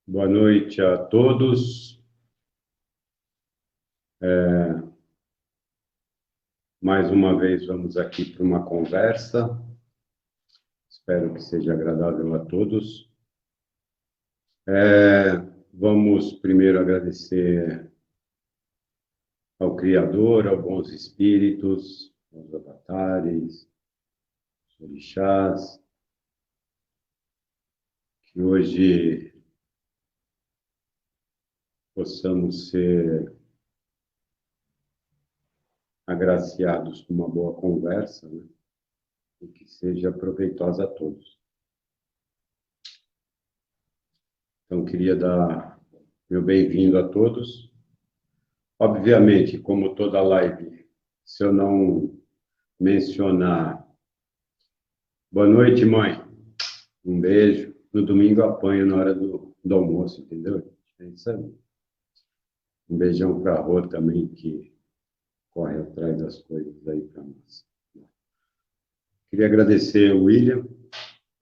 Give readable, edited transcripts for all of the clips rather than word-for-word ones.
Boa noite a todos. Mais uma vez vamos aqui para uma conversa. Espero que seja agradável a todos. Vamos primeiro agradecer ao Criador, aos bons espíritos, aos avatares, aos orixás, que hoje possamos ser agraciados com uma boa conversa, né? E que seja proveitosa a todos. Então, queria dar meu bem-vindo a todos. Obviamente, como toda live, se eu não mencionar boa noite, mãe, um beijo, no domingo eu apanho na hora do almoço, entendeu? É isso aí. Um beijão para a Rô também, que corre atrás das coisas aí para nós. Queria agradecer ao William,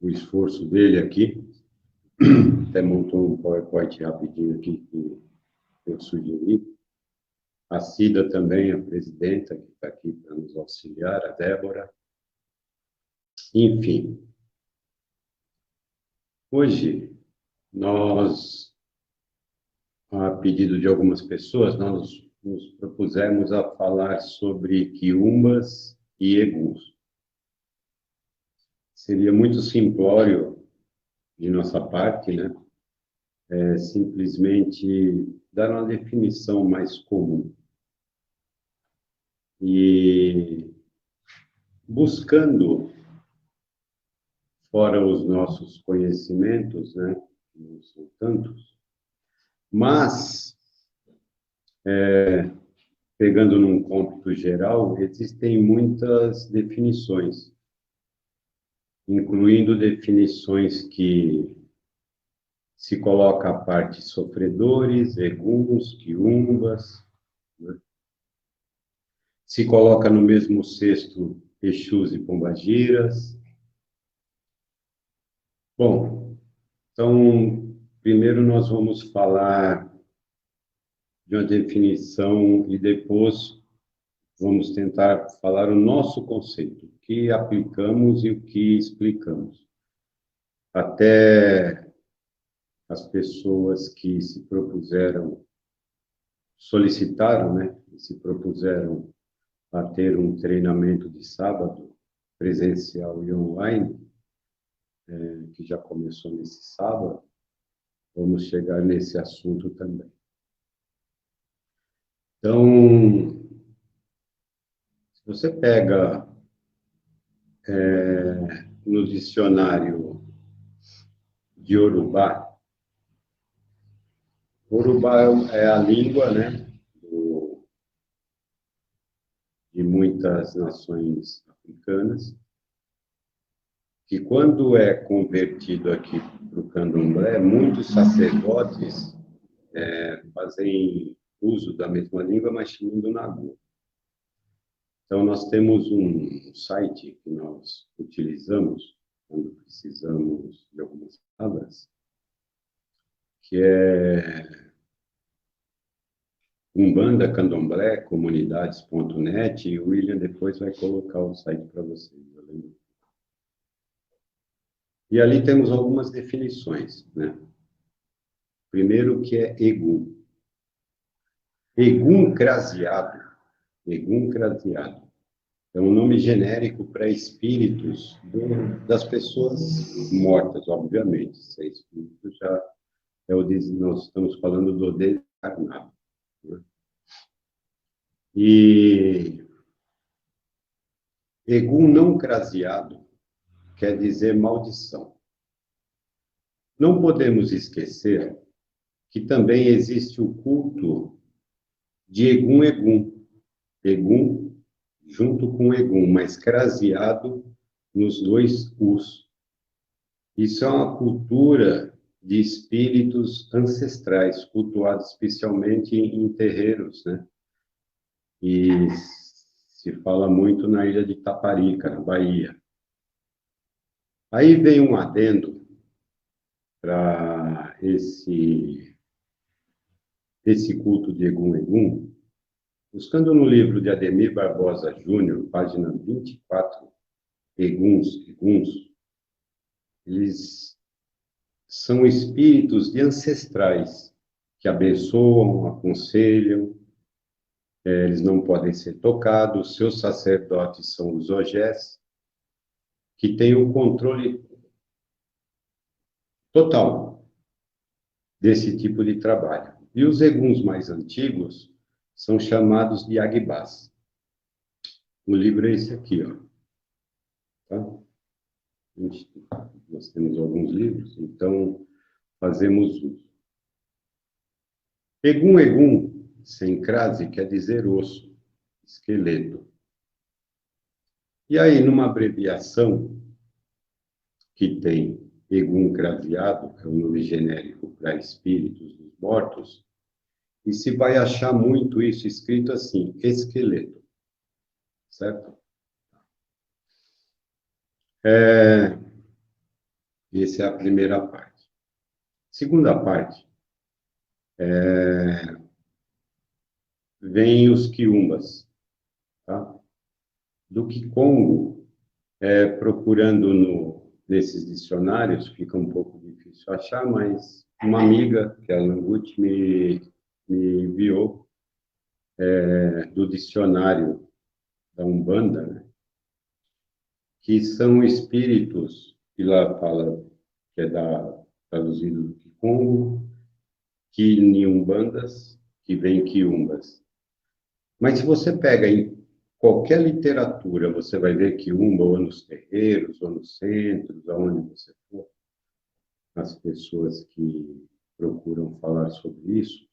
o esforço dele aqui. Até montou um PowerPoint rapidinho aqui que eu sugeri. A Cida também, a presidenta, que está aqui para nos auxiliar, a Débora. Enfim, hoje nós, a pedido de algumas pessoas, nós nos propusemos a falar sobre quiumbas e eguns. Seria muito simplório de nossa parte, né? Simplesmente dar uma definição mais comum. E buscando, fora os nossos conhecimentos, né? Não são tantos, mas, pegando num cômputo geral, existem muitas definições, incluindo definições que se coloca a parte sofredores, eguns, quiumbas, né? Se coloca no mesmo cesto Exus e Pombagiras. Bom, então, primeiro nós vamos falar de uma definição e depois vamos tentar falar o nosso conceito, o que aplicamos e o que explicamos. Até as pessoas que se propuseram, solicitaram, né, e se propuseram a ter um treinamento de sábado, presencial e online, que já começou nesse sábado, vamos chegar nesse assunto também. Então, se você pega no dicionário de Yorubá, Yorubá é a língua, né, de muitas nações africanas, que quando é convertido aqui para o candomblé, muitos sacerdotes fazem uso da mesma língua, mas chamando Nagô. Então, nós temos um site que nós utilizamos quando precisamos de algumas palavras, que é Umbanda Candomblé, comunidades.net, e o William depois vai colocar o site para vocês. E ali temos algumas definições, né? Primeiro, que é Egum. Egum craseado. Egum craseado. É um nome genérico para espíritos das pessoas mortas, obviamente. Se é espírito, já é nós estamos falando do desencarnado, né? E Egum não craseado quer dizer maldição. Não podemos esquecer que também existe o culto de Egum Egum. Egum junto com Egum, mas craseado nos dois Us. Isso é uma cultura de espíritos ancestrais, cultuados especialmente em terreiros, né? E se fala muito na ilha de Taparica, na Bahia. Aí vem um adendo para esse culto de Egum Egum, buscando no livro de Ademir Barbosa Júnior, página 24, Eguns, eles são espíritos de ancestrais que abençoam, aconselham, eles não podem ser tocados, seus sacerdotes são os ogés, que têm o controle total desse tipo de trabalho. E os eguns mais antigos são chamados de agbás. O livro é esse aqui, ó. Tá? Nós temos alguns livros, então fazemos uso. Egum Egum, sem crase, quer dizer osso, esqueleto. E aí, numa abreviação que tem Egum craseado, que é o nome genérico para espíritos dos mortos, e se vai achar muito isso escrito assim, esqueleto, certo? Essa é a primeira parte. Segunda parte, vem os quiumbas, tá? Do Kikongo, procurando nesses dicionários, fica um pouco difícil achar, mas uma amiga, que é a Languti, me enviou do dicionário da Umbanda, né? Que são espíritos, e lá fala que é traduzido do Kikongo, Quiumbandas, que vem Quiumbas. Mas se você pega em qualquer literatura, você vai ver Quiumba ou nos terreiros, ou nos centros, aonde você for, as pessoas que procuram falar sobre isso,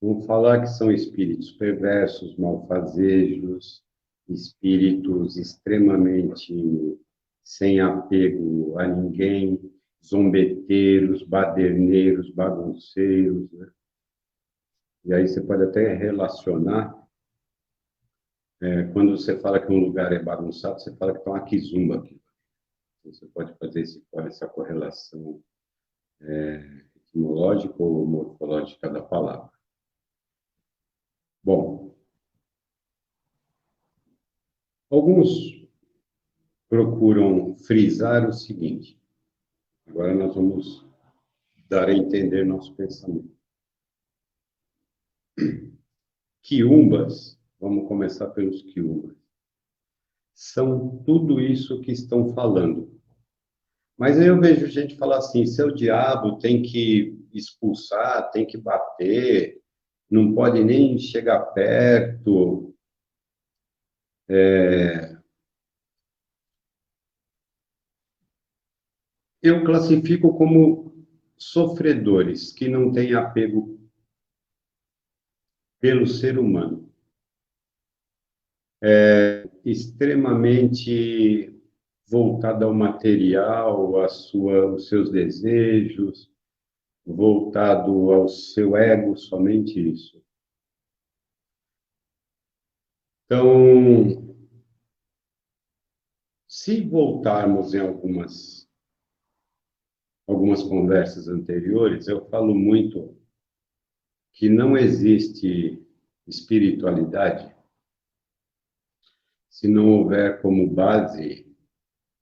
vão falar que são espíritos perversos, malfazejos, espíritos extremamente sem apego a ninguém, zombeteiros, baderneiros, bagunceiros, né? E aí você pode até relacionar, quando você fala que um lugar é bagunçado, você fala que está uma quizumba aqui. Você pode fazer essa correlação etimológica ou morfológica da palavra. Bom, alguns procuram frisar o seguinte. Agora nós vamos dar a entender nosso pensamento. Quiumbas, vamos começar pelos quiumbas, são tudo isso que estão falando. Mas aí eu vejo gente falar assim, seu diabo tem que expulsar, tem que bater, não pode nem chegar perto. Eu classifico como sofredores que não têm apego pelo ser humano. Extremamente voltado ao material, os seus desejos, voltado ao seu ego, somente isso. Então, se voltarmos em algumas conversas anteriores, eu falo muito que não existe espiritualidade se não houver como base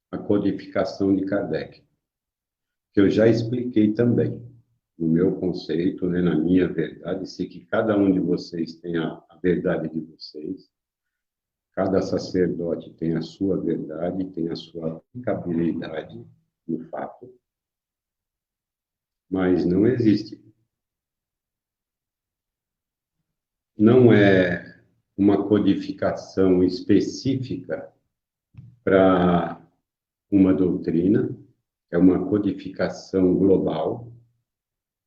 a codificação de Kardec, que eu já expliquei também no meu conceito, né, na minha verdade, sei que cada um de vocês tem a verdade de vocês, cada sacerdote tem a sua verdade, tem a sua aplicabilidade no fato, mas não existe. Não é uma codificação específica para uma doutrina, é uma codificação global,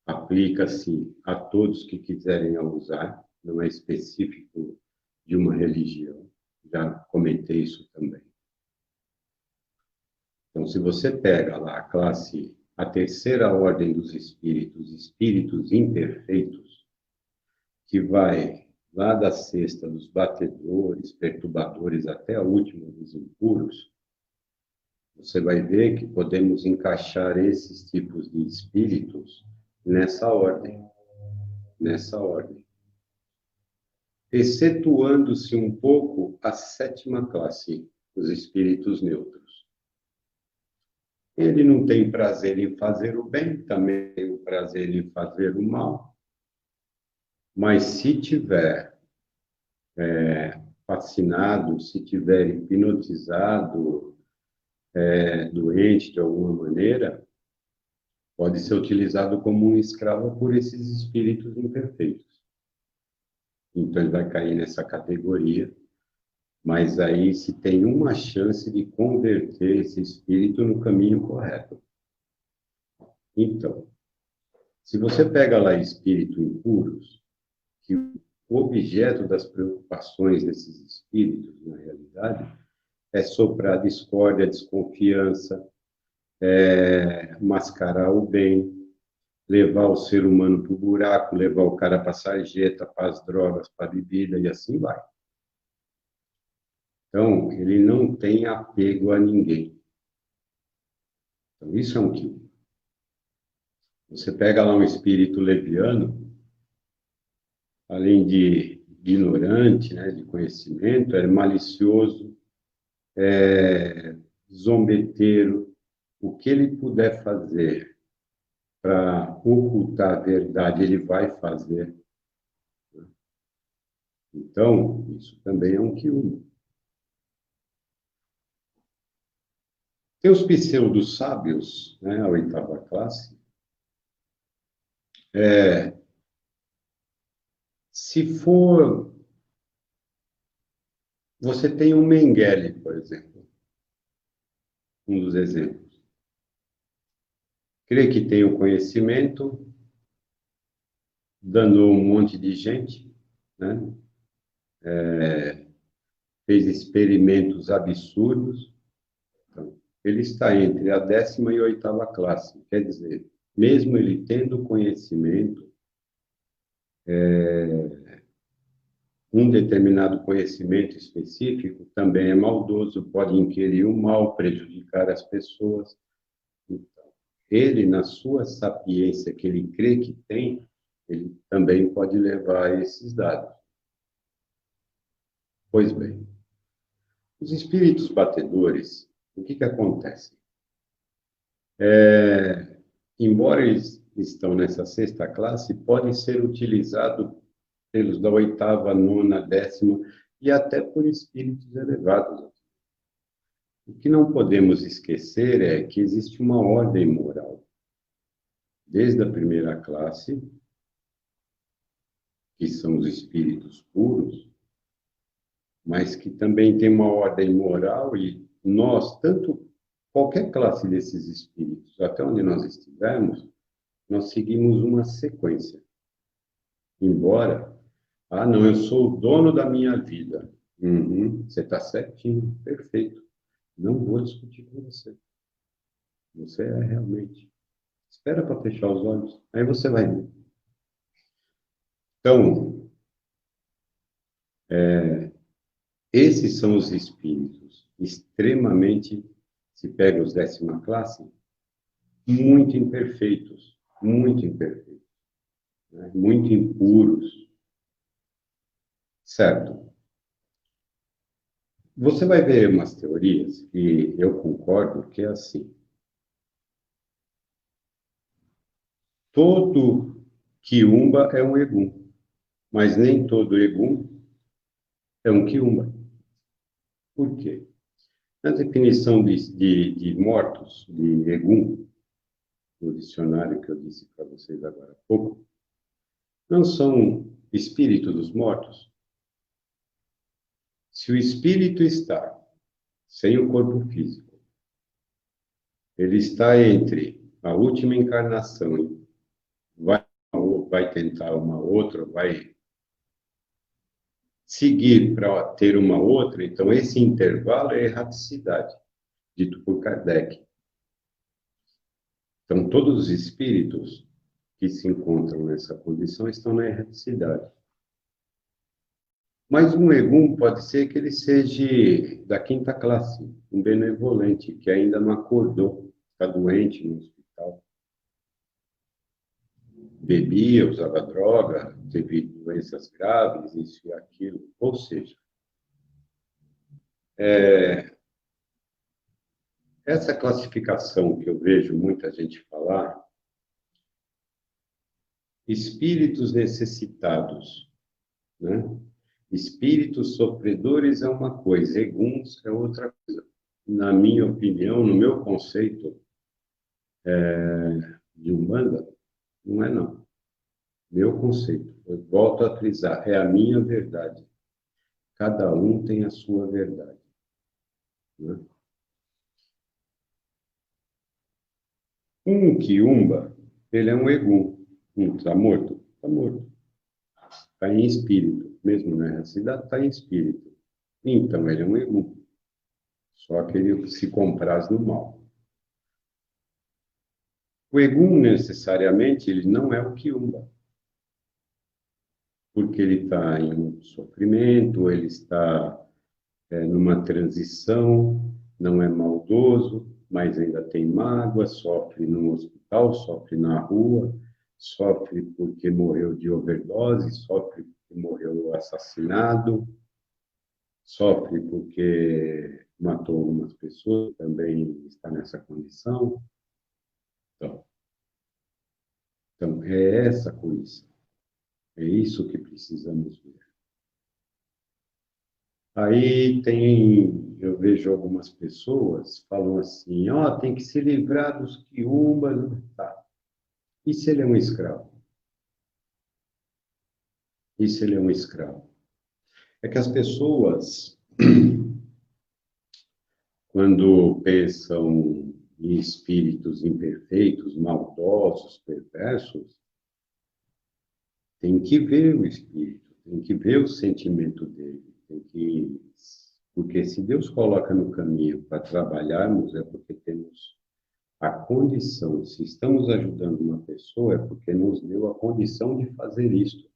aplica-se a todos que quiserem a usar, não é específico de uma religião, já comentei isso também. Então, se você pega lá a terceira ordem dos espíritos, espíritos imperfeitos, que vai lá da sexta dos batedores, perturbadores, até a última dos impuros, você vai ver que podemos encaixar esses tipos de espíritos nessa ordem, excetuando-se um pouco a sétima classe, os espíritos neutros. Ele não tem prazer em fazer o bem, também tem o prazer em fazer o mal, mas se tiver fascinado, se tiver hipnotizado, doente de alguma maneira, pode ser utilizado como um escravo por esses espíritos imperfeitos. Então, ele vai cair nessa categoria, mas aí se tem uma chance de converter esse espírito no caminho correto. Então, se você pega lá espíritos impuros, que o objeto das preocupações desses espíritos, na realidade, é soprar discórdia, desconfiança, mascarar o bem, levar o ser humano para o buraco, levar o cara para a sarjeta, para as drogas, para a bebida, e assim vai. Então, ele não tem apego a ninguém. Então, isso é um quilo. Você pega lá um espírito leviano, além de ignorante, né, de conhecimento, é malicioso, zombeteiro, o que ele puder fazer para ocultar a verdade, ele vai fazer. Então, isso também é um quilo. Tem os pseudo-sábios, né, a oitava classe. Se for... Você tem um Mengele, por exemplo, um dos exemplos. Crê que tem o conhecimento, danou um monte de gente, né? Fez experimentos absurdos. Então, ele está entre a 10ª e a 8ª classe. Quer dizer, mesmo ele tendo conhecimento, um determinado conhecimento específico também é maldoso, pode inquirir o mal, prejudicar as pessoas. Então, ele, na sua sapiência que ele crê que tem, ele também pode levar a esses dados. Pois bem, os espíritos batedores, o que acontece? Embora eles estão nessa 6ª classe, podem ser utilizados pelos da 8ª, 9ª, 10ª e até por espíritos elevados. O que não podemos esquecer é que existe uma ordem moral. Desde a primeira classe, que são os espíritos puros, mas que também tem uma ordem moral e nós, tanto qualquer classe desses espíritos, até onde nós estivermos, nós seguimos uma sequência. Embora, não, eu sou o dono da minha vida. Você está certinho, perfeito. Não vou discutir com você. Você é realmente. Espera para fechar os olhos, aí você vai ver. Então, esses são os espíritos extremamente, se pega os 10ª classe, muito imperfeitos, né? Muito impuros. Certo? Você vai ver umas teorias que eu concordo que é assim. Todo quiumba é um egum, mas nem todo egum é um quiumba. Por quê? Na definição de mortos, de egum, no dicionário que eu disse para vocês agora há pouco, não são espíritos dos mortos. Se o espírito está sem o corpo físico, ele está entre a última encarnação e vai tentar uma outra, vai seguir para ter uma outra, então esse intervalo é erraticidade, dito por Kardec. Então, todos os espíritos que se encontram nessa condição estão na erraticidade. Mas um egum pode ser que ele seja da quinta classe, um benevolente, que ainda não acordou, está doente no hospital, bebia, usava droga, teve doenças graves, isso e aquilo. Ou seja, essa classificação que eu vejo muita gente falar, espíritos necessitados, né? Espíritos sofredores é uma coisa, eguns é outra coisa. Na minha opinião, no meu conceito de Umbanda, não é não. Meu conceito, eu volto a frisar, é a minha verdade. Cada um tem a sua verdade, né? Um quiumba, ele é um egum. Está morto? Está morto. Está em espírito. Mesmo na cidade, está em espírito. Então, ele é um egum. Só que ele se compraz no mal. O egum, necessariamente, ele não é o quiumba. Porque ele está em um sofrimento, ele está numa transição, não é maldoso, mas ainda tem mágoa, sofre no hospital, sofre na rua, sofre porque morreu de overdose, sofre porque morreu assassinado, sofre porque matou algumas pessoas, também está nessa condição. Então, então é essa condição, é isso que precisamos ver. Aí tem, eu vejo algumas pessoas falam assim, ó, tem que se livrar dos quiumbas, tá? E se ele é um escravo? E se ele é um escravo? É que as pessoas, quando pensam em espíritos imperfeitos, maldosos, perversos, tem que ver o espírito, tem que ver o sentimento dele, tem que... Porque se Deus coloca no caminho para trabalharmos, é porque temos a condição. Se estamos ajudando uma pessoa, é porque nos deu a condição de fazer isso.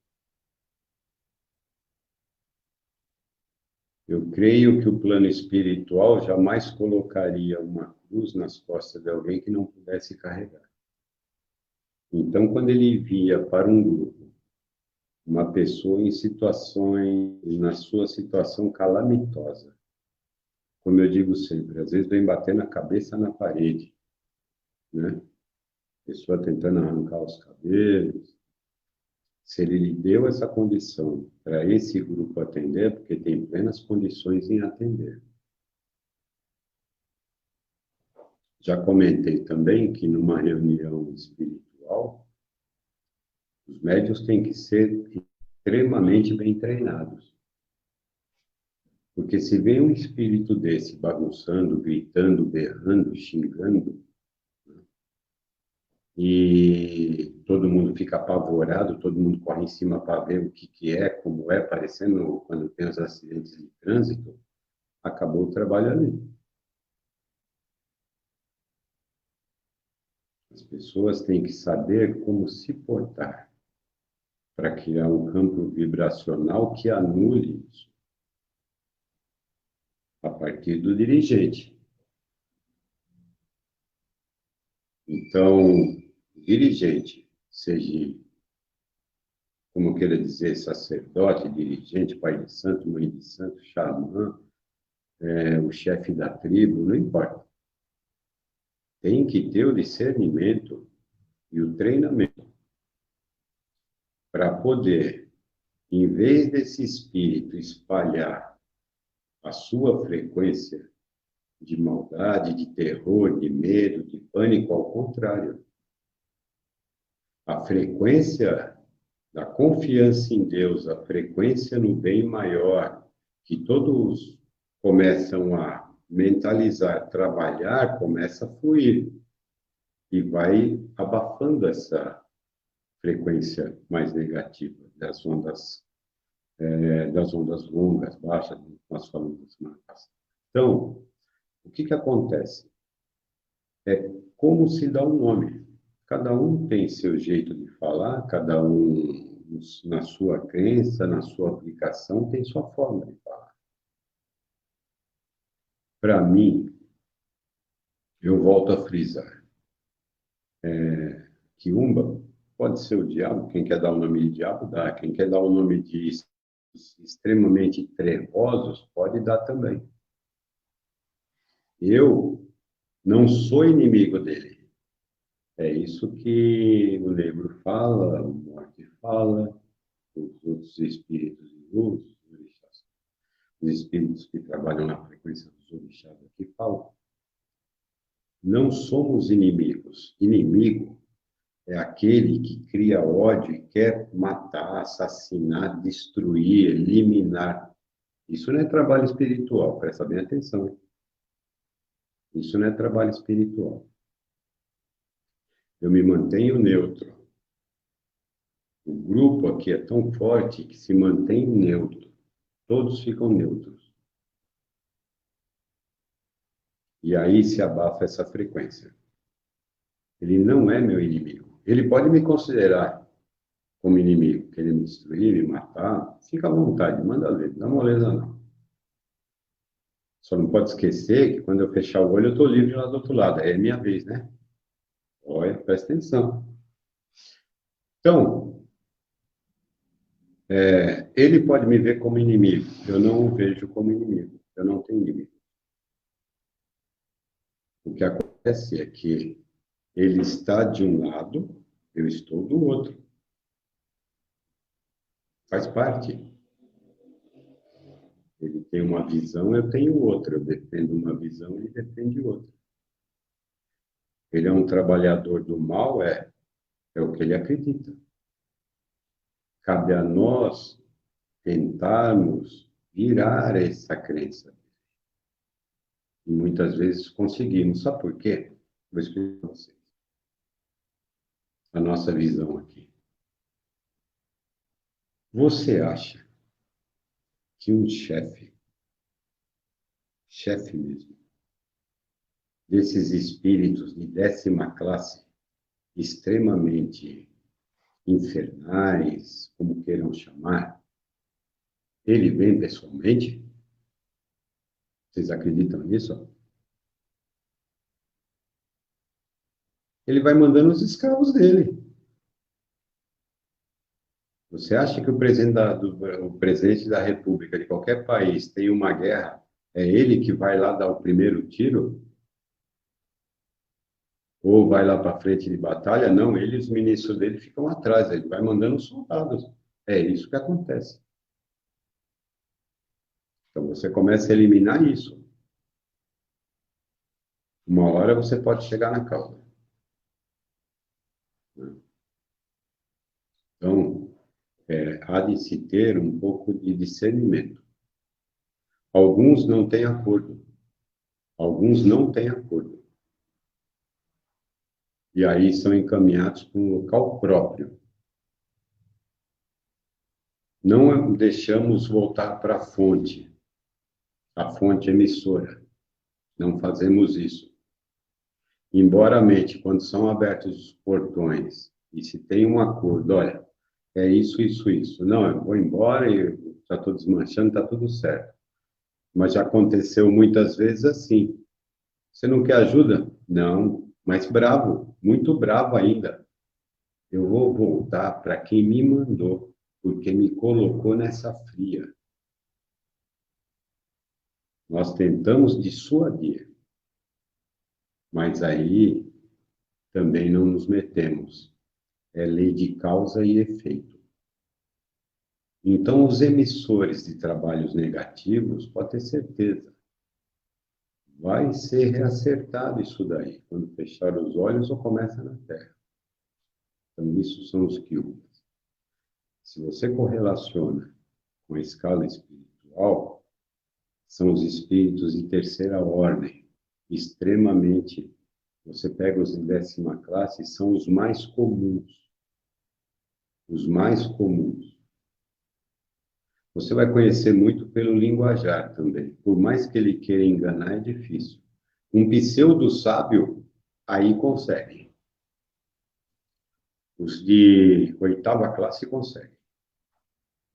Eu creio que o plano espiritual jamais colocaria uma cruz nas costas de alguém que não pudesse carregar. Então, quando ele via para um grupo uma pessoa em situações, na sua situação calamitosa, como eu digo sempre, às vezes vem bater na cabeça na parede, né? Pessoa tentando arrancar os cabelos. Se ele lhe deu essa condição para esse grupo atender, porque tem plenas condições em atender. Já comentei também que numa reunião espiritual, os médiuns têm que ser extremamente bem treinados. Porque se vem um espírito desse bagunçando, gritando, berrando, xingando, e todo mundo fica apavorado, todo mundo corre em cima para ver o que é, como é, parecendo quando tem os acidentes de trânsito, acabou o trabalho ali. As pessoas têm que saber como se portar para criar um campo vibracional que anule isso a partir do dirigente. Então, dirigente, seja, como queira dizer, sacerdote, dirigente, pai de santo, mãe de santo, xamã, o chefe da tribo, não importa. Tem que ter o discernimento e o treinamento para poder, em vez desse espírito espalhar a sua frequência de maldade, de terror, de medo, de pânico, ao contrário. A frequência da confiança em Deus, a frequência no bem maior, que todos começam a mentalizar, trabalhar, começa a fluir e vai abafando essa frequência mais negativa das ondas longas, baixas, nós falamos da semana passada. Então, o que acontece? É como se dá um nome. Cada um tem seu jeito de falar, cada um, na sua crença, na sua aplicação, tem sua forma de falar. Para mim, eu volto a frisar, Quiumba pode ser o diabo, quem quer dar o nome de diabo dá, quem quer dar o nome de extremamente trevosos pode dar também. Eu não sou inimigo dele. É isso que o livro fala, o Morte fala, os outros espíritos de luz, os espíritos que trabalham na frequência dos orixás aqui falam. Não somos inimigos. Inimigo é aquele que cria ódio e quer matar, assassinar, destruir, eliminar. Isso não é trabalho espiritual, presta bem atenção. Isso não é trabalho espiritual. Eu me mantenho neutro. O grupo aqui é tão forte que se mantém neutro. Todos ficam neutros. E aí se abafa essa frequência. Ele não é meu inimigo. Ele pode me considerar como inimigo, querer me destruir, me matar. Fica à vontade, manda ver, não dá moleza não. Só não pode esquecer que quando eu fechar o olho, eu estou livre lá do outro lado. É minha vez, né? Olha, presta atenção. Então, ele pode me ver como inimigo. Eu não o vejo como inimigo. Eu não tenho inimigo. O que acontece é que ele está de um lado, eu estou do outro. Faz parte. Ele tem uma visão, eu tenho outra. Eu defendo uma visão, ele defende outra. Ele é um trabalhador do mal, é o que ele acredita. Cabe a nós tentarmos virar essa crença. E muitas vezes conseguimos. Sabe por quê? Vou explicar para vocês. A nossa visão aqui. Você acha que um chefe mesmo, desses espíritos de 10ª classe, extremamente infernais, como queiram chamar, ele vem pessoalmente? Vocês acreditam nisso? Ele vai mandando os escravos dele. Você acha que o presidente da República de qualquer país tem uma guerra, é ele que vai lá dar o primeiro tiro? Ou vai lá para frente de batalha? Não, ele e os ministros dele ficam atrás, ele vai mandando soldados. É isso que acontece. Então você começa a eliminar isso. Uma hora você pode chegar na causa. Então, há de se ter um pouco de discernimento. Alguns não têm acordo. Alguns não têm acordo. E aí são encaminhados para um local próprio. Não deixamos voltar para a fonte emissora. Não fazemos isso. Embora a mente, quando são abertos os portões e se tem um acordo, olha, é isso, isso, isso. Não, eu vou embora e já estou desmanchando, está tudo certo. Mas já aconteceu muitas vezes assim. Você não quer ajuda? Não, mas bravo, muito bravo ainda. Eu vou voltar para quem me mandou, porque me colocou nessa fria. Nós tentamos dissuadir, mas aí também não nos metemos. É lei de causa e efeito. Então, os emissores de trabalhos negativos, pode ter certeza, vai ser reacertado isso daí, quando fechar os olhos ou começa na Terra. Então, isso são os quiumbas. Se você correlaciona com a escala espiritual, são os espíritos de terceira ordem, extremamente. Você pega os de 10ª classe, são os mais comuns. Os mais comuns. Você vai conhecer muito pelo linguajar também. Por mais que ele queira enganar, é difícil. Um pseudo-sábio, aí consegue. Os de oitava classe conseguem.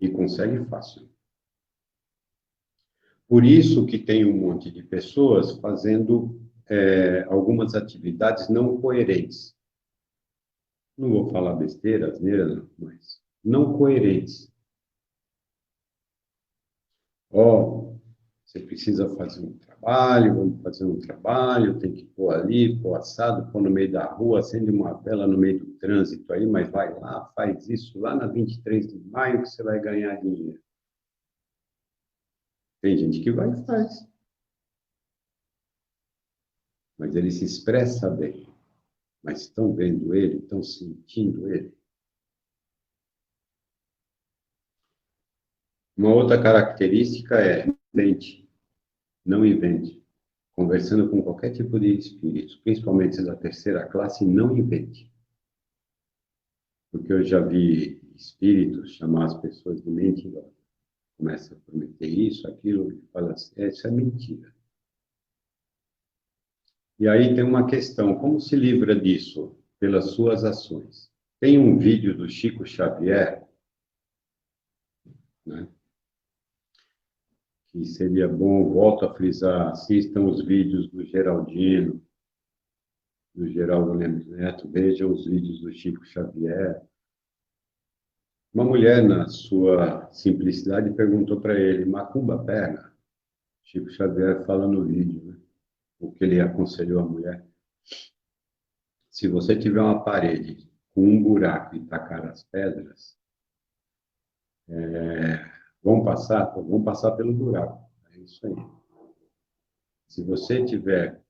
E conseguem fácil. Por isso que tem um monte de pessoas fazendo algumas atividades não coerentes. Não vou falar besteira, asneira, não, mas não coerentes. Ó, você precisa fazer um trabalho, vamos fazer um trabalho, tem que pôr ali, pôr assado, pôr no meio da rua, acende uma vela no meio do trânsito aí, mas vai lá, faz isso lá na 23 de maio que você vai ganhar dinheiro. Tem gente que vai e faz, mas ele se expressa bem. Mas estão vendo ele, estão sentindo ele. Uma outra característica é invente, não invente. Conversando com qualquer tipo de espírito, principalmente da terceira classe, não invente. Porque eu já vi espíritos chamar as pessoas de mentirosa. Começa a prometer isso, aquilo, e fala assim, isso é mentira. E aí tem uma questão, como se livra disso? Pelas suas ações. Tem um vídeo do Chico Xavier, né, que seria bom, volto a frisar, assistam os vídeos do Geraldino, do Geraldo Lemos Neto, vejam os vídeos do Chico Xavier. Uma mulher, na sua simplicidade, perguntou para ele, macumba pega? Chico Xavier fala no vídeo, né? O que ele aconselhou a mulher. Se você tiver uma parede com um buraco e tacar as pedras, vão passar pelo buraco. É isso aí. Se você tiver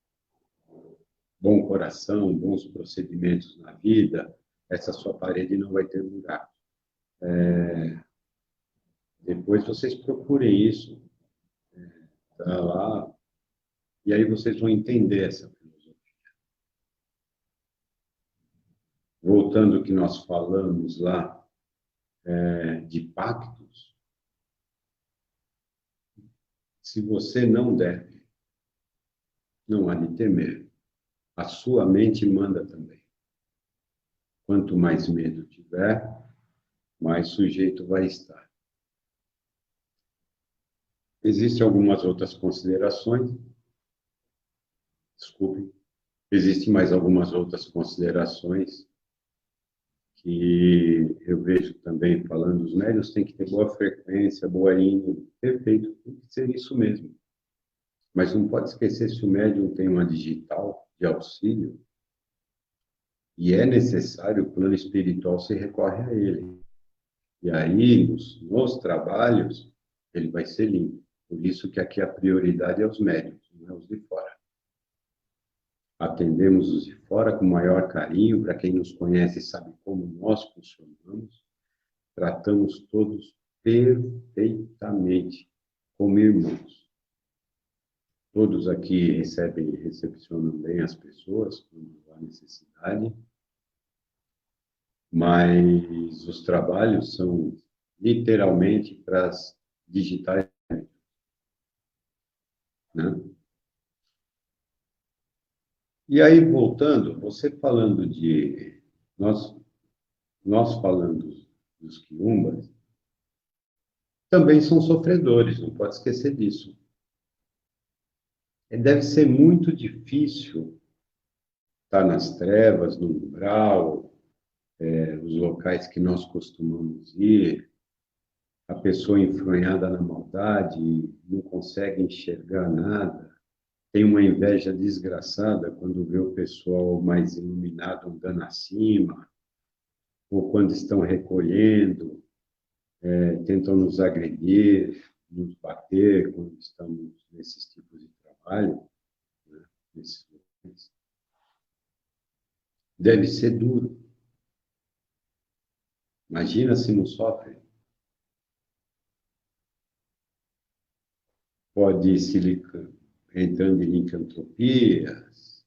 bom coração, bons procedimentos na vida, essa sua parede não vai ter buraco. Depois vocês procurem isso, tá lá, e aí vocês vão entender essa filosofia. Voltando ao que nós falamos lá, de pactos, se você não deve, não há de temer. A sua mente manda também. Quanto mais medo tiver, mais sujeito vai estar. Existem algumas outras considerações, desculpe, existem mais algumas outras considerações que eu vejo também falando, os médiuns têm que ter boa frequência, boa índole, perfeito, tem que ser isso mesmo. Mas não pode esquecer, se o médium tem uma digital de auxílio, e é necessário, o plano espiritual se recorre a ele. E aí, nos trabalhos, ele vai ser limpo. Por isso que aqui a prioridade é os médiums, não é os de fora. Atendemos os de fora com maior carinho, para quem nos conhece sabe como nós funcionamos, tratamos todos perfeitamente como irmãos. Todos aqui recebem e recepcionam bem as pessoas, quando há necessidade, mas os trabalhos são literalmente para as digitais, né? E aí, voltando, você falando de... Nós falando dos quiumbas, também são sofredores, não pode esquecer disso. Deve ser muito difícil estar nas trevas, no umbral, os locais que nós costumamos ir, a pessoa enfronhada na maldade, não consegue enxergar nada, tem uma inveja desgraçada quando vê o pessoal mais iluminado andando acima, ou quando estão recolhendo, tentam nos agredir, nos bater quando estamos nesses tipos de trabalho, né, nesses locais. Deve ser duro. Imagina se não sofre. Pode ir se entrando em licantropias,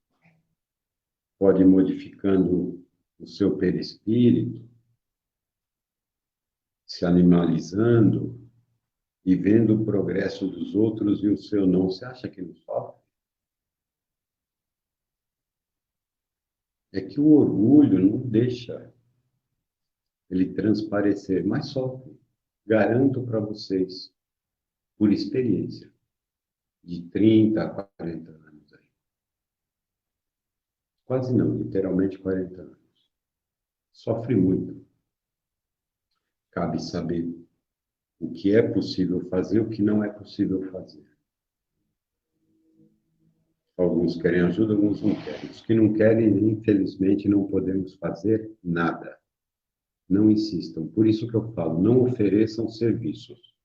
pode ir modificando o seu perispírito, se animalizando e vendo o progresso dos outros e o seu não. Você acha que não sofre? É que o orgulho não deixa ele transparecer, mas sofre. Garanto para vocês, por experiência, de 30 a 40 anos aí. Quase não, literalmente 40 anos. Sofre muito. Cabe saber o que é possível fazer, o que não é possível fazer. Alguns querem ajuda, alguns não querem. Os que não querem, infelizmente, não podemos fazer nada. Não insistam. Por isso que eu falo, não ofereçam serviços.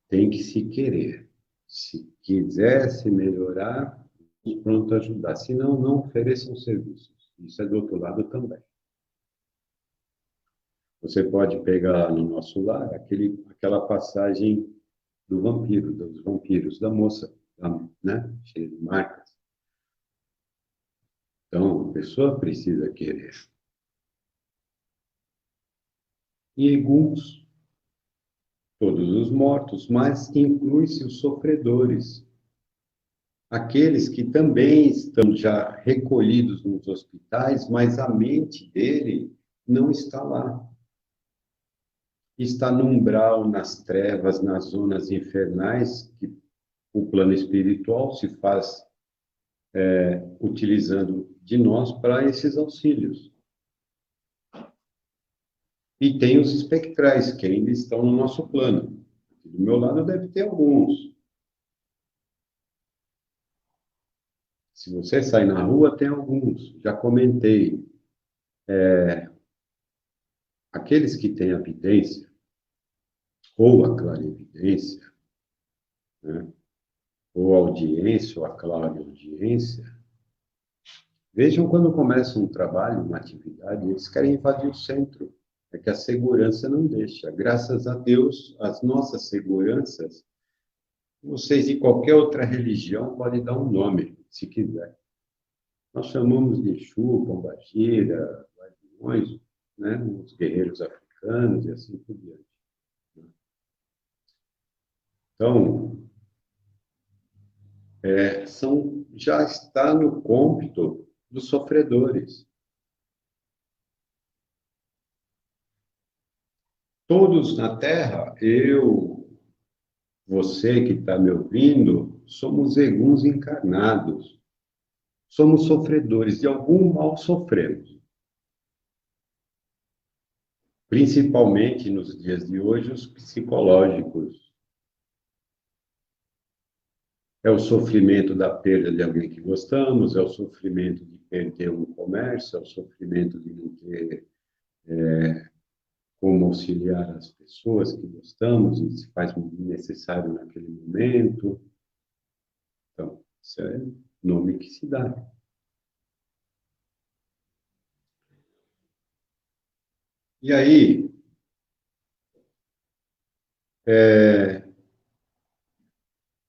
Tem que se querer. Se quiser se melhorar, estamos prontos a ajudar. Se não, não ofereçam serviços. Isso é do outro lado também. Você pode pegar no nosso lar aquela passagem do vampiro, dos vampiros, da moça, né? Cheia de marcas. Então, a pessoa precisa querer. E alguns, todos os mortos, mas inclui-se os sofredores, aqueles que também estão já recolhidos nos hospitais, mas a mente dele não está lá. Está no umbral, nas trevas, nas zonas infernais, que o plano espiritual se faz utilizando de nós para esses auxílios. E tem os espectrais, que ainda estão no nosso plano. Do meu lado deve ter alguns. Se você sair na rua, tem alguns. Já comentei. Aqueles que têm a vidência, ou a clarividência, né? Ou a audiência, ou a clareaudiência, vejam quando começa um trabalho, uma atividade, eles querem invadir o centro. É que a segurança não deixa. Graças a Deus, as nossas seguranças, vocês de qualquer outra religião podem dar um nome, se quiser. Nós chamamos de Exu, Pombagira, Guardiões, né? Os guerreiros africanos e assim por diante. Então, já está no cômpito dos sofredores. Todos na Terra, eu, você que está me ouvindo, somos eguns encarnados. Somos sofredores, de algum mal sofremos. Principalmente nos dias de hoje, os psicológicos. É o sofrimento da perda de alguém que gostamos, é o sofrimento de perder um comércio, é o sofrimento de não ter como auxiliar as pessoas que gostamos e se faz necessário naquele momento. Então, isso é o nome que se dá. E aí,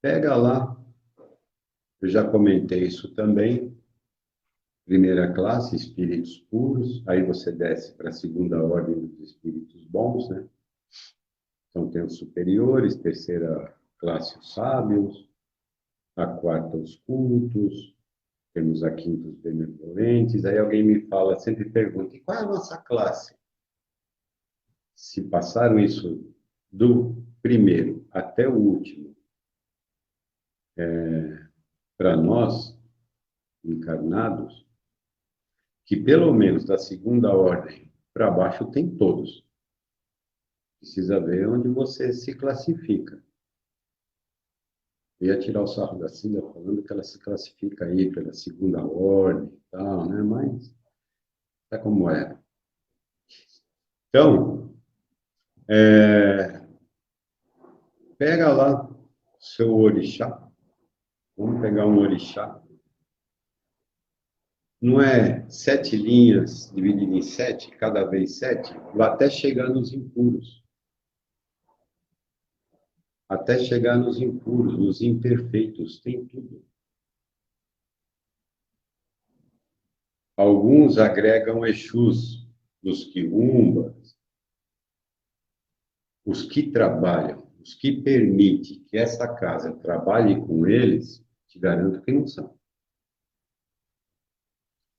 pega lá, eu já comentei isso também, primeira classe, espíritos puros, aí você desce para a segunda ordem dos espíritos bons, né? Então, tem os superiores, terceira classe, os sábios, a quarta, os cultos, temos a quinta, os benevolentes. Aí alguém me fala, sempre pergunta, e qual é a nossa classe? Se passaram isso do primeiro até o último, para nós, encarnados, que pelo menos da segunda ordem para baixo tem todos. Precisa ver onde você se classifica. Eu ia tirar o sarro da Cida falando que ela se classifica aí pela segunda ordem e tal, né? Mas é como é. Então, pega lá seu orixá. Vamos pegar um orixá. Não é 7 linhas divididas em 7, cada vez 7, até chegar nos impuros. Até chegar nos impuros, nos imperfeitos, tem tudo. Alguns agregam Exus, os quiumbas, os que trabalham, os que permitem que essa casa trabalhe com eles, te garanto que não são.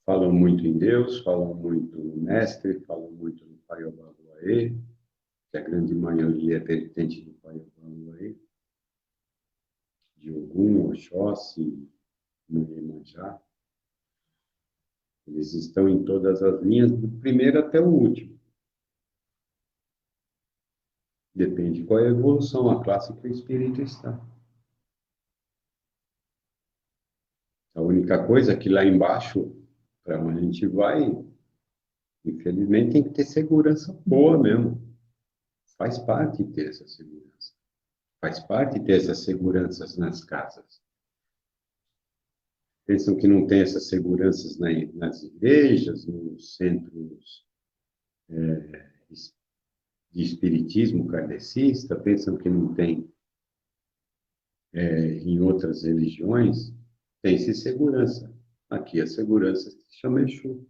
Falam muito em Deus, falam muito no Mestre, falam muito no Pai Obaluaê, que a grande maioria é vertente do Pai Obaluaê, de Ogum, Oxóssi, Iemanjá. Eles estão em todas as linhas, do primeiro até o último. Depende qual é a evolução, a classe que o espírito está. A única coisa é que lá embaixo, para onde a gente vai, infelizmente tem que ter segurança boa mesmo. Faz parte ter essa segurança. Faz parte ter essas seguranças nas casas. Pensam que não tem essas seguranças nas igrejas, nos centros de espiritismo kardecista, pensam que não tem em outras religiões, tem-se segurança. Aqui a segurança se chama Exu.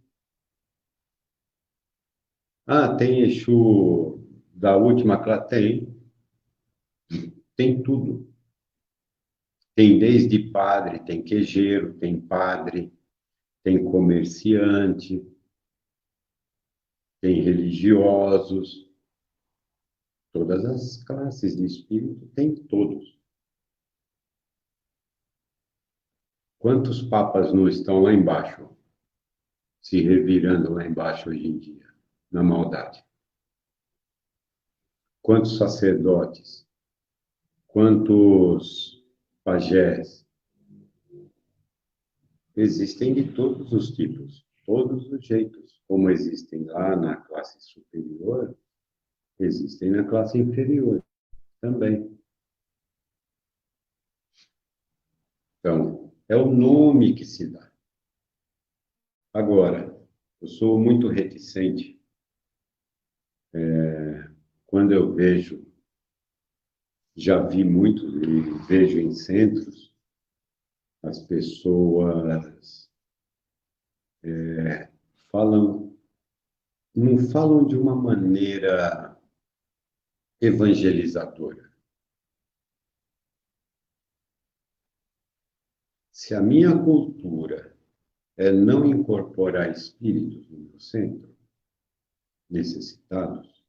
Ah, tem Exu da última classe? Tem tudo. Tem desde padre, tem quejeiro, tem padre, tem comerciante, tem religiosos, todas as classes de espírito, tem todos. Quantos papas não estão lá embaixo, se revirando lá embaixo hoje em dia, na maldade? Quantos sacerdotes? Quantos pajés? Existem de todos os tipos, todos os jeitos. Como existem lá na classe superior, existem na classe inferior também. Então, é o nome que se dá. Agora, eu sou muito reticente quando eu vejo, já vi muito, e vejo em centros, as pessoas falam, não falam de uma maneira evangelizadora. Se a minha cultura é não incorporar espíritos no meu centro, necessitados,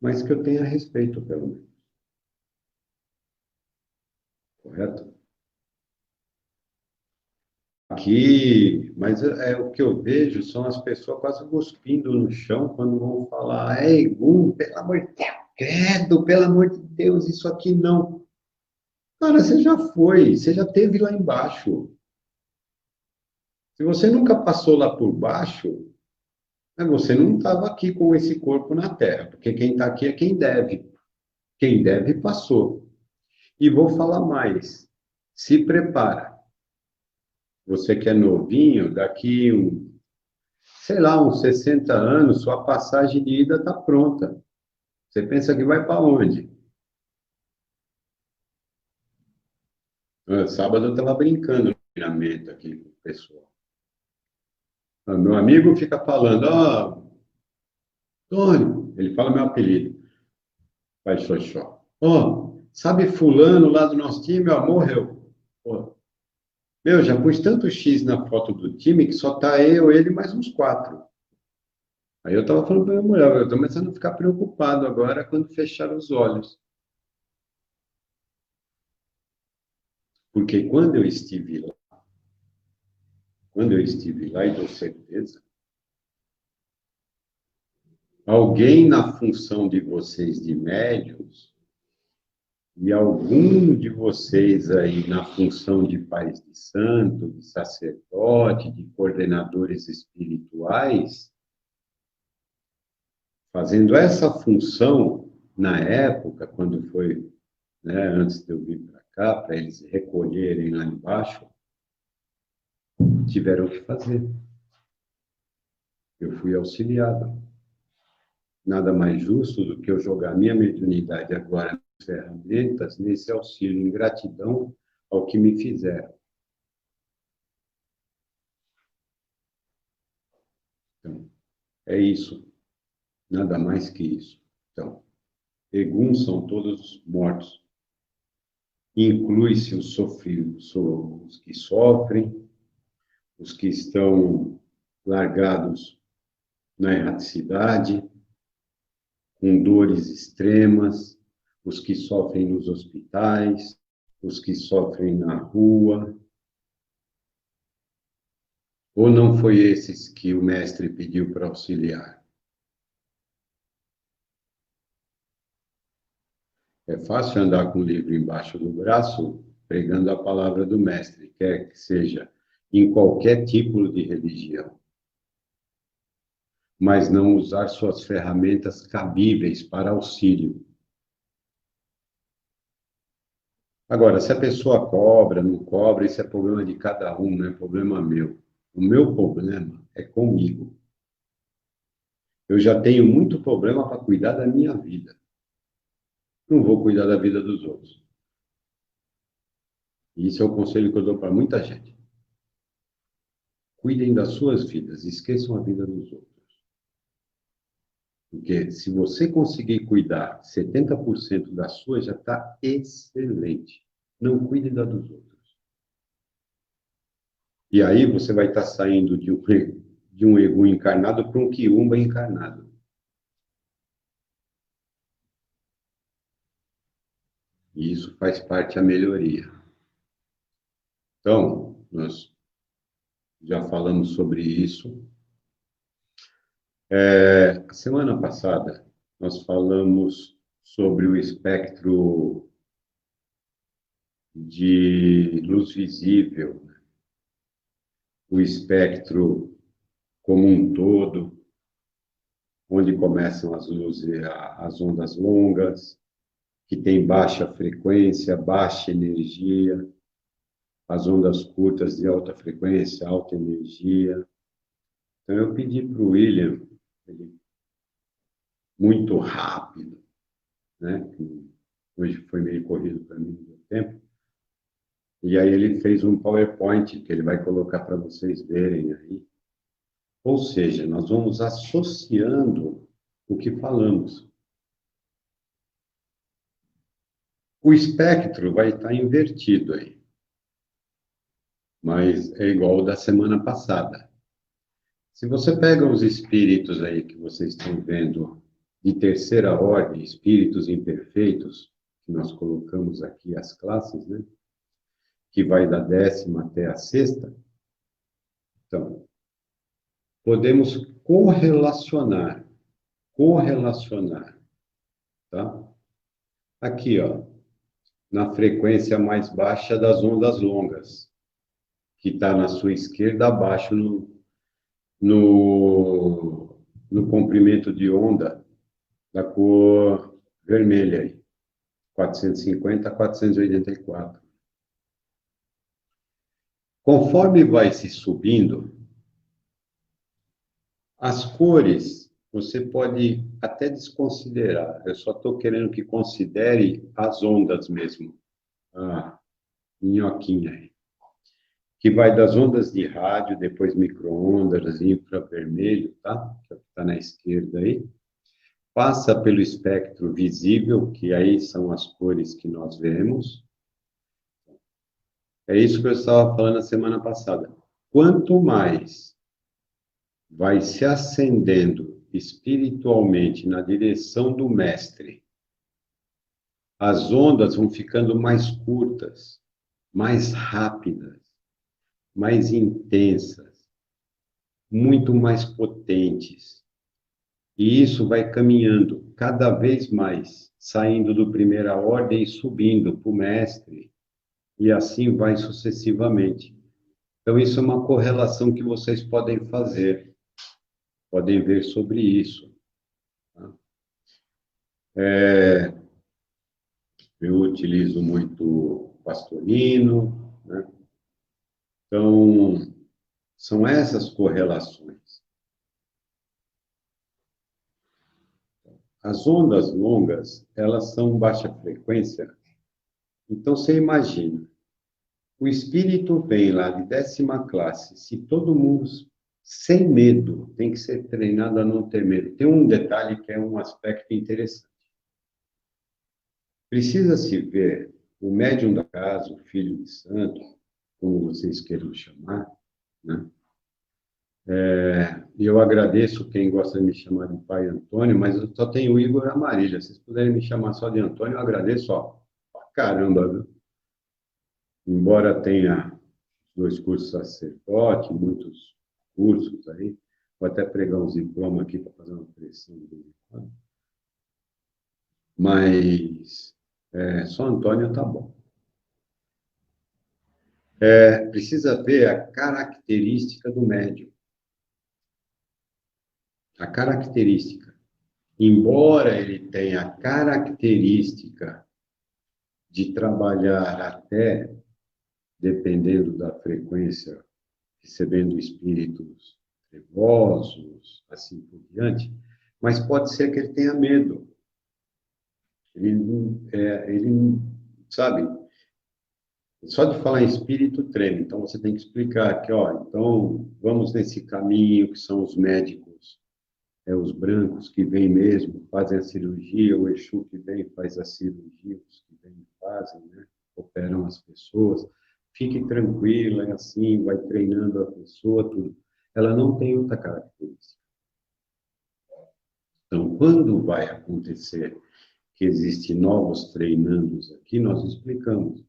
mas que eu tenha respeito, pelo menos. Correto? Aqui, mas o que eu vejo são as pessoas quase cuspindo no chão quando vão falar, ei, Gum, pelo amor de Deus, credo, pelo amor de Deus, isso aqui não. Cara, você já foi, você já esteve lá embaixo. Se você nunca passou lá por baixo, você não estava aqui com esse corpo na Terra, porque quem está aqui é quem deve. Quem deve, passou. E vou falar mais. Se prepara. Você que é novinho, daqui, sei lá, uns 60 anos, sua passagem de ida está pronta. Você pensa que vai para onde? Sábado eu estava brincando no treinamento aqui com o pessoal. Meu amigo fica falando, Tony, ele fala meu apelido, Pai Xoxó. Sabe fulano lá do nosso time, morreu. Pô, meu, já pus tanto X na foto do time que só tá eu, ele e mais uns 4. Aí eu estava falando para minha mulher, eu estou começando a ficar preocupado agora quando fechar os olhos. Porque quando eu estive lá, e dou certeza, alguém na função de vocês de médios e algum de vocês aí na função de pais de santo, de sacerdote, de coordenadores espirituais, fazendo essa função na época, quando foi, né, antes de eu vir para cá, para eles recolherem lá embaixo, tiveram que fazer. Eu fui auxiliado. Nada mais justo do que eu jogar minha mediunidade agora nas ferramentas, nesse auxílio, em gratidão ao que me fizeram. Então, é isso. Nada mais que isso. Então, Eguns são todos mortos. Inclui-se os que sofrem, os que estão largados na erraticidade, com dores extremas, os que sofrem nos hospitais, os que sofrem na rua. Ou não foi esses que o mestre pediu para auxiliar? É fácil andar com o livro embaixo do braço, pregando a palavra do mestre, quer que seja em qualquer tipo de religião, mas não usar suas ferramentas cabíveis para auxílio. Agora, se a pessoa cobra, não cobra, isso é problema de cada um, não é problema meu. O meu problema é comigo. Eu já tenho muito problema para cuidar da minha vida. Não vou cuidar da vida dos outros. E isso é o conselho que eu dou para muita gente. Cuidem das suas vidas, esqueçam a vida dos outros. Porque se você conseguir cuidar 70% da sua, já está excelente. Não cuide da dos outros. E aí você vai estar saindo de um ego encarnado para um quiumba encarnado. E isso faz parte da melhoria. Então, nós já falamos sobre isso. A semana passada, nós falamos sobre o espectro de luz visível, o espectro como um todo, onde começam as luzes, as ondas longas, que tem baixa frequência, baixa energia, as ondas curtas de alta frequência, alta energia. Então, eu pedi para o William, ele, muito rápido, né? Que hoje foi meio corrido para mim no tempo, e aí ele fez um PowerPoint que ele vai colocar para vocês verem aí. Ou seja, nós vamos associando o que falamos. O espectro vai estar invertido aí, mas é igual ao da semana passada. Se você pega os espíritos aí que vocês estão vendo de terceira ordem, espíritos imperfeitos, que nós colocamos aqui as classes, né? Que vai da 10ª até a 6ª. Então, podemos correlacionar, tá? Aqui, ó, na frequência mais baixa das ondas longas, que está na sua esquerda, abaixo no comprimento de onda da cor vermelha aí, 450 a 484. Conforme vai se subindo, as cores você pode até desconsiderar. Eu só estou querendo que considere as ondas mesmo. Ah, minhoquinha aí. Que vai das ondas de rádio, depois micro-ondas, infravermelho, tá? Que está na esquerda aí. Passa pelo espectro visível, que aí são as cores que nós vemos. É isso que eu estava falando na semana passada. Quanto mais vai se ascendendo espiritualmente na direção do mestre, as ondas vão ficando mais curtas, mais rápidas, mais intensas, muito mais potentes. E isso vai caminhando cada vez mais, saindo do primeira ordem e subindo para o mestre, e assim vai sucessivamente. Então, isso é uma correlação que vocês podem fazer, podem ver sobre isso. Tá? Eu utilizo muito pastorino, né? Então, são essas correlações. As ondas longas, elas são baixa frequência. Então, você imagina, o espírito vem lá de 10ª classe, se todo mundo sem medo, tem que ser treinado a não ter medo. Tem um detalhe que é um aspecto interessante. Precisa-se ver o médium da casa, o filho de santo, como vocês queiram chamar, né? E eu agradeço quem gosta de me chamar de pai Antônio, mas eu só tenho o Igor e a Marília. Se vocês puderem me chamar só de Antônio, eu agradeço, ó, pra caramba, viu? Embora tenha 2 cursos de sacerdote, muitos cursos aí, vou até pregar uns diplomas aqui para fazer uma pressão de vez em quando. Mas só Antônio tá bom. Precisa ver a característica do médium. A característica. Embora ele tenha a característica de trabalhar até, dependendo da frequência, recebendo espíritos trevosos, assim por diante, mas pode ser que ele tenha medo. Ele sabe, só de falar em espírito treme, então você tem que explicar que, ó, então vamos nesse caminho que são os médicos, os brancos que vêm mesmo, fazem a cirurgia, o Exu que vem faz a cirurgia, os que vêm fazem, né? Operam as pessoas. Fique tranquila, é assim, vai treinando a pessoa, tudo. Ela não tem outra característica. Então, quando vai acontecer que existem novos treinandos aqui, nós explicamos.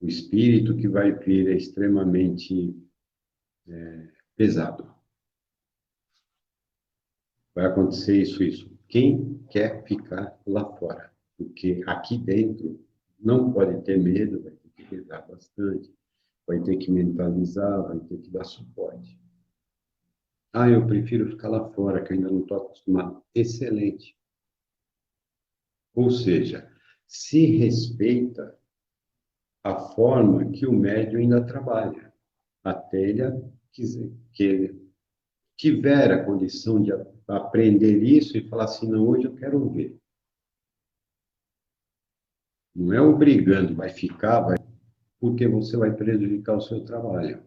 O espírito que vai vir é extremamente pesado. Vai acontecer isso, isso. Quem quer ficar lá fora? Porque aqui dentro não pode ter medo, vai ter que rezar bastante, vai ter que mentalizar, vai ter que dar suporte. Ah, eu prefiro ficar lá fora, que eu ainda não estou acostumado. Excelente. Ou seja, se respeita a forma que o médium ainda trabalha, até ele quiser, que ele tiver a condição de aprender isso e falar assim, não, hoje eu quero ver. Não é obrigando, vai ficar, vai, porque você vai prejudicar o seu trabalho.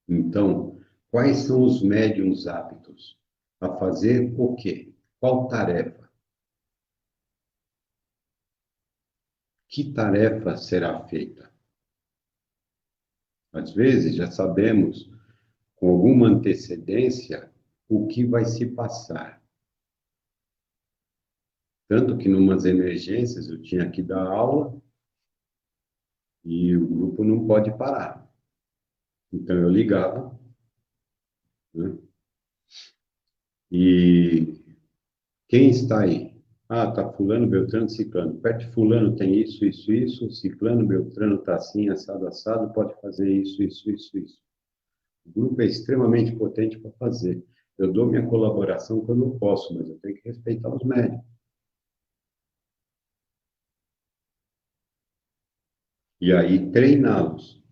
Então, quais são os médiums aptos a fazer o quê? Qual tarefa? Que tarefa será feita? Às vezes, já sabemos, com alguma antecedência, o que vai se passar. Tanto que, numas emergências, eu tinha que dar aula e o grupo não pode parar. Então, eu ligava, né? E quem está aí? Ah, tá fulano, beltrano, ciclano. Perto de fulano tem isso, isso, isso. Ciclano, beltrano tá assim, assado, assado. Pode fazer isso, isso, isso, isso. O grupo é extremamente potente para fazer. Eu dou minha colaboração quando eu posso, mas eu tenho que respeitar os médicos. E aí treiná-los.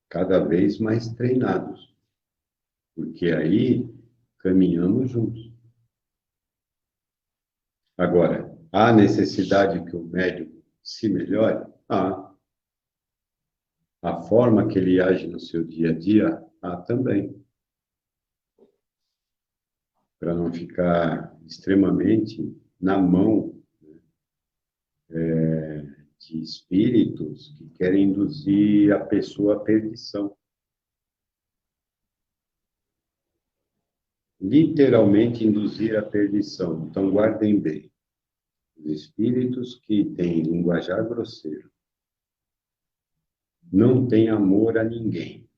Cada vez mais treinados. Porque aí caminhamos juntos. Agora, há necessidade que o médico se melhore? A forma que ele age no seu dia a dia, há também. Para não ficar extremamente na mão de espíritos que querem induzir a pessoa à perdição. Literalmente induzir à perdição. Então, guardem bem. Os espíritos que têm linguajar grosseiro não têm amor a ninguém.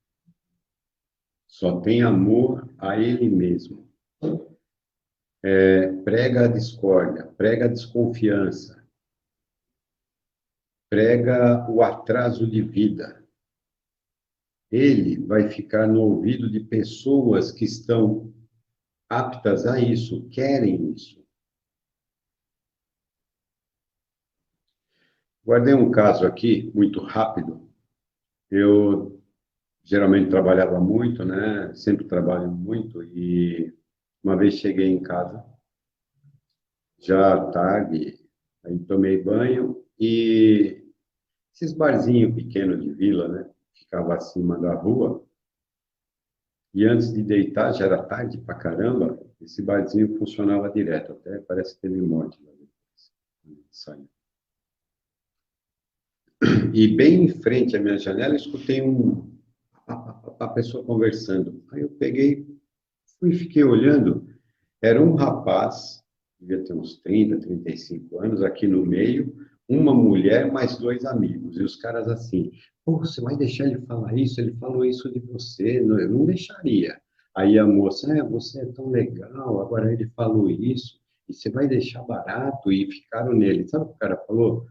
Só tem amor a ele mesmo. Prega a discórdia, prega a desconfiança, prega o atraso de vida. Ele vai ficar no ouvido de pessoas que estão aptas a isso, querem isso. Guardei um caso aqui, muito rápido. Eu geralmente trabalhava muito, né? Sempre trabalho muito e uma vez cheguei em casa, já tarde, aí tomei banho e esses barzinhos pequenos de vila, né? Ficava acima da rua. E antes de deitar, já era tarde pra caramba, esse barzinho funcionava direto, até parece que teve morte lá depois. Saiu. E bem em frente à minha janela, escutei a pessoa conversando. Aí eu peguei, fui e fiquei olhando. Era um rapaz, devia ter uns 30, 35 anos, aqui no meio, uma mulher, mais dois amigos. E os caras assim, pô, você vai deixar ele falar isso? Ele falou isso de você. Não, eu não deixaria. Aí a moça, você é tão legal, agora ele falou isso, e você vai deixar barato? E ficaram nele. Sabe o que o cara falou?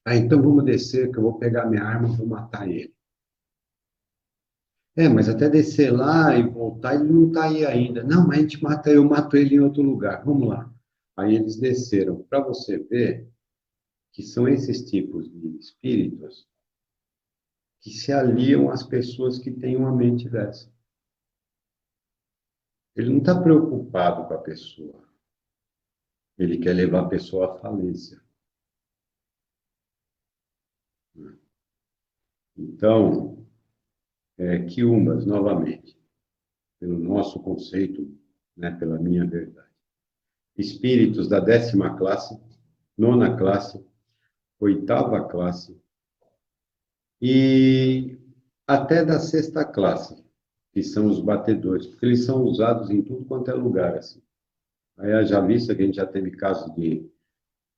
Ah, então vamos descer, que eu vou pegar minha arma e vou matar ele. Mas até descer lá e voltar, ele não está aí ainda. Não, mas a gente mata, eu mato ele em outro lugar. Vamos lá. Aí eles desceram. Para você ver que são esses tipos de espíritos que se aliam às pessoas que têm uma mente dessa. Ele não está preocupado com a pessoa. Ele quer levar a pessoa à falência. Então, quiumbas, novamente, pelo nosso conceito, né, pela minha verdade. Espíritos da 10ª classe, 9ª classe, 8ª classe e até da 6ª classe, que são os batedores, porque eles são usados em tudo quanto é lugar, assim. Aí já vista que a gente já teve casos de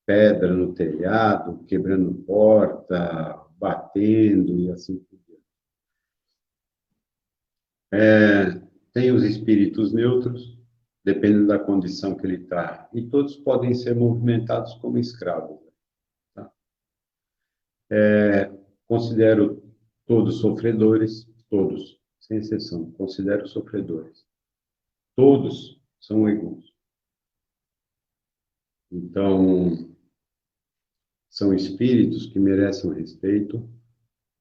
pedra no telhado, quebrando porta, batendo e assim por diante. Tem os espíritos neutros, dependendo da condição que ele está, e todos podem ser movimentados como escravos. Tá? Considero todos sofredores, todos, sem exceção, considero sofredores. Todos são egos. Então, são espíritos que merecem o respeito.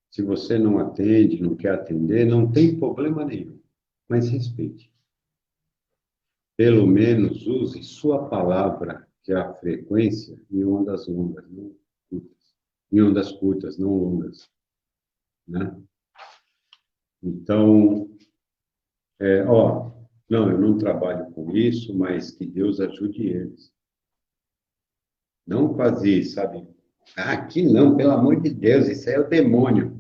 Se você não atende, não quer atender, não tem problema nenhum, mas respeite. Pelo menos use sua palavra, que é a frequência, em ondas longas, não curtas. Em ondas curtas, não longas, né? Então, não, eu não trabalho com isso, mas que Deus ajude eles. Não fazer, sabe? Aqui não, pelo amor de Deus, isso aí é o demônio.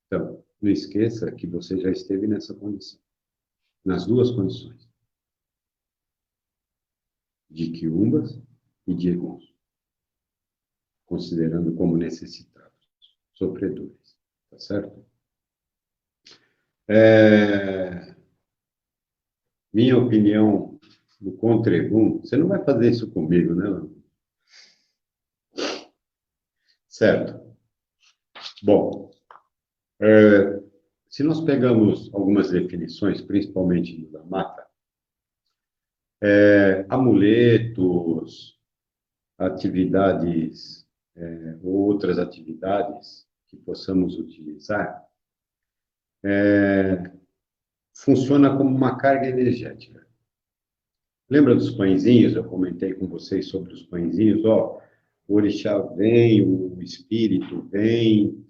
Então, não esqueça que você já esteve nessa condição, nas duas condições, de quiumbas e de eguns, considerando como necessitados, sofredores, tá certo? Minha opinião do contra-egum, você não vai fazer isso comigo, né, Lama? Certo. Bom, se nós pegamos algumas definições, principalmente do da mata, amuletos, atividades, outras atividades que possamos utilizar, funciona como uma carga energética. Lembra dos pãezinhos? Eu comentei com vocês sobre os pãezinhos. O orixá vem, o espírito vem,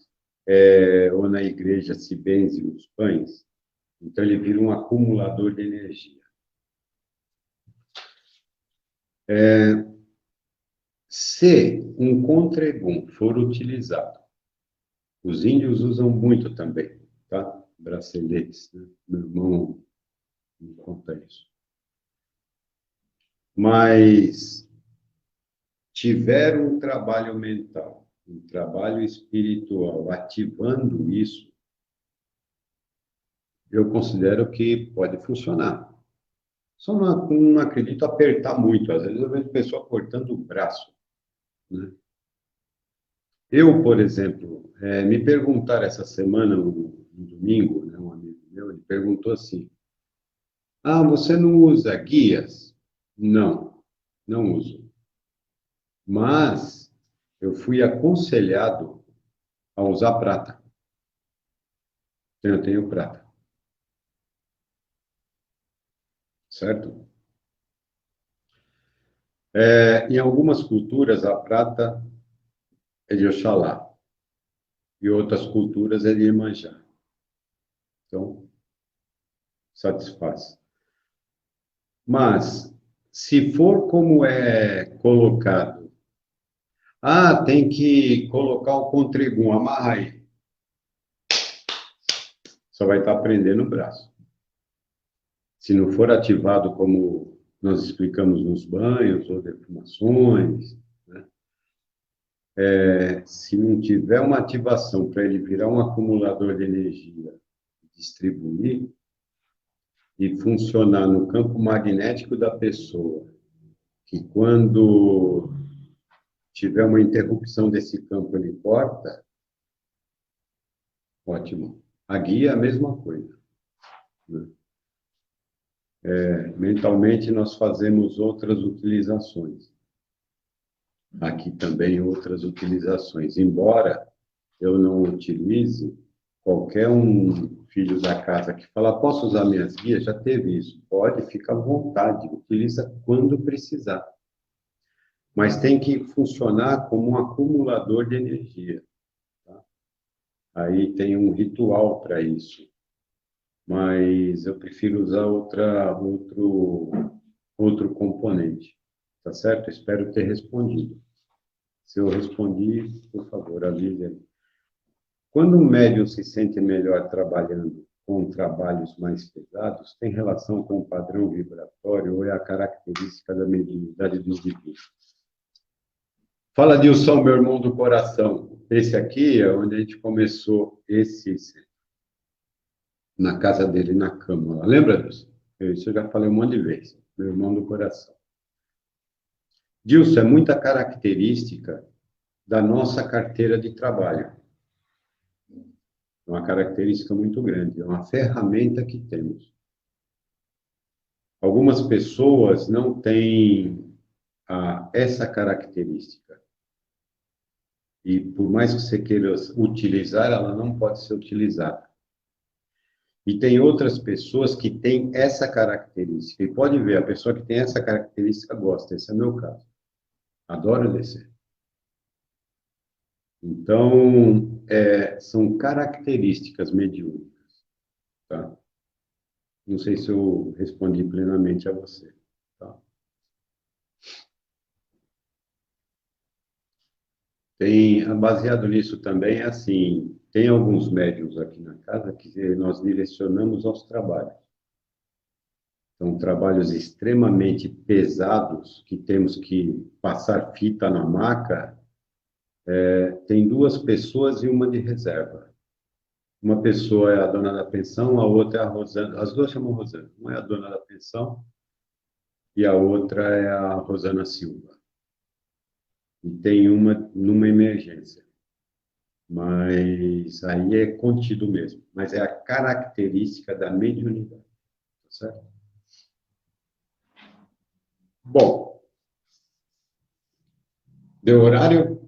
ou na igreja se benze os pães. Então, ele vira um acumulador de energia. Se um contra-egum for utilizado, os índios usam muito também, tá? Braceletes, né? Meu irmão me conta isso. Mas tiver um trabalho mental, um trabalho espiritual, ativando isso, eu considero que pode funcionar. Só não acredito apertar muito. Às vezes eu vejo pessoa cortando o braço, né? Eu, por exemplo, me perguntaram essa semana, um domingo, né, um amigo meu, ele perguntou assim: você não usa guias? Não, não uso. Mas eu fui aconselhado a usar prata. Então, eu tenho prata, certo? Em algumas culturas, a prata é de Oxalá, e outras culturas é de Iemanjá. Então, satisfaz. Mas, se for como é colocado, Ah, tem que colocar o contregum, amarra aí. Só vai estar prendendo o braço. Se não for ativado como nós explicamos nos banhos ou defumações, né? Se não tiver uma ativação para ele virar um acumulador de energia, distribuir e funcionar no campo magnético da pessoa, que quando tiver uma interrupção desse campo ele corta, ótimo. A guia é a mesma coisa, né? Mentalmente nós fazemos outras utilizações. Aqui também outras utilizações, embora eu não utilize, qualquer um filho da casa que fala, posso usar minhas guias? Já teve isso. Pode, fica à vontade, utiliza quando precisar. Mas tem que funcionar como um acumulador de energia. Tá? Aí tem um ritual para isso. Mas eu prefiro usar outro componente. Tá certo? Espero ter respondido. Se eu respondi, por favor, avise. Quando um médium se sente melhor trabalhando com trabalhos mais pesados, tem relação com o padrão vibratório ou é a característica da mediunidade do indivíduo? Fala, Dilson, meu irmão do coração. Esse aqui é onde a gente começou na casa dele, na cama. Lembra disso? Isso eu já falei um monte de vezes. Meu irmão do coração. Dilson, é muita característica da nossa carteira de trabalho. É uma característica muito grande, é uma ferramenta que temos. Algumas pessoas não têm essa característica. E por mais que você queira utilizar, ela não pode ser utilizada. E tem outras pessoas que têm essa característica. E pode ver, a pessoa que tem essa característica gosta. Esse é o meu caso. Adoro descer. Então, são características mediúnicas, tá? Não sei se eu respondi plenamente a você, tá? Baseado nisso também, é assim, tem alguns médiuns aqui na casa que nós direcionamos aos trabalhos. São trabalhos extremamente pesados, que temos que passar fita na maca. Tem duas pessoas e uma de reserva. Uma pessoa é a dona da pensão, a outra é a Rosana. As duas chamam Rosana. Uma é a dona da pensão e a outra é a Rosana Silva. E tem uma numa emergência. Mas aí é contido mesmo. Mas é a característica da mediunidade. Tá certo? Bom, deu horário?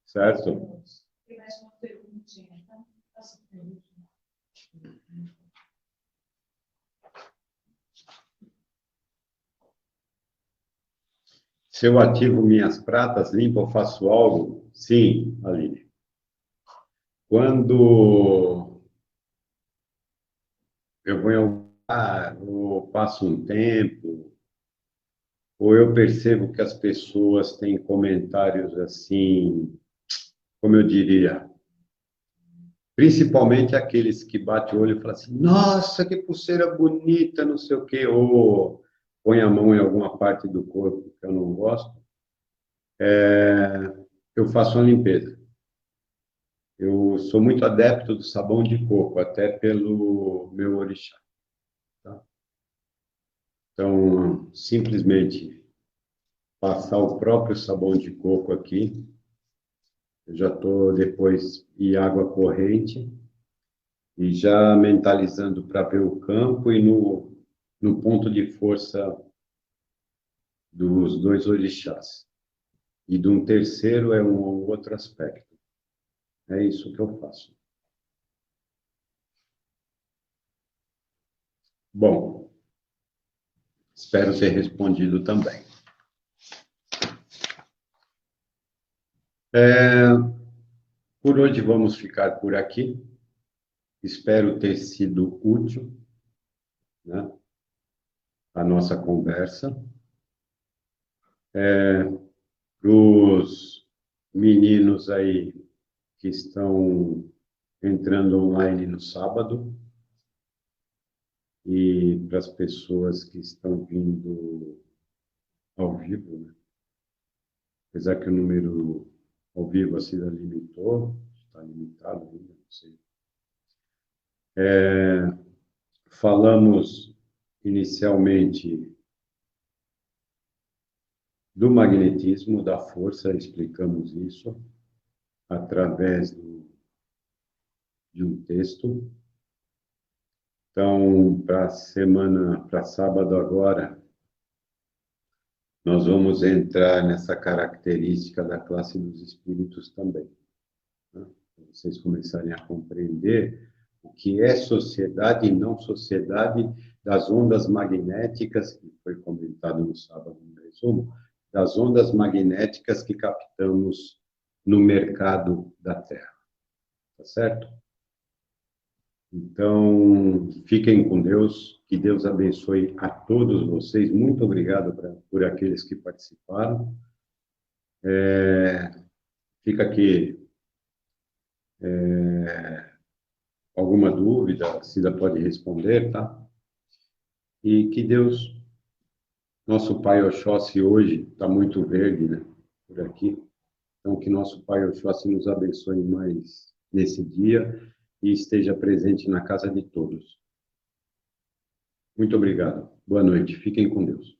Certo? Tem mais uma perguntinha, tá? Faça a pergunta. Se eu ativo minhas pratas, limpo ou faço algo? Sim, Aline. Quando eu vou em algum lugar, ou passo um tempo, ou eu percebo que as pessoas têm comentários assim, como eu diria, principalmente aqueles que batem o olho e falam assim, nossa, que pulseira bonita, não sei o quê, ou põe a mão em alguma parte do corpo que eu não gosto, eu faço uma limpeza. Eu sou muito adepto do sabão de coco, até pelo meu orixá. Tá? Então, simplesmente passar o próprio sabão de coco aqui, eu já estou depois em água corrente e já mentalizando para ver o campo e no ponto de força dos dois orixás. E de um terceiro é um outro aspecto. É isso que eu faço. Bom, espero ter respondido também. Por hoje vamos ficar por aqui. Espero ter sido útil, né, a nossa conversa. Para os meninos aí que estão entrando online no sábado e para as pessoas que estão vindo ao vivo, né? Apesar que o número ao vivo assim limitou, está limitado ainda, não sei. Falamos inicialmente do magnetismo, da força, explicamos isso através de um texto. Então, para sábado agora, nós vamos entrar nessa característica da classe dos espíritos também, né? Para vocês começarem a compreender o que é sociedade e não sociedade das ondas magnéticas, que foi comentado no sábado no resumo, das ondas magnéticas que captamos no mercado da Terra. Tá certo? Então, fiquem com Deus, que Deus abençoe a todos vocês. Muito obrigado por aqueles que participaram. Fica aqui alguma dúvida, a Cida pode responder, tá? E que Deus, nosso Pai Oxóssi hoje está muito verde, né, por aqui. Então, que nosso Pai Oxóssi nos abençoe mais nesse dia e esteja presente na casa de todos. Muito obrigado. Boa noite. Fiquem com Deus.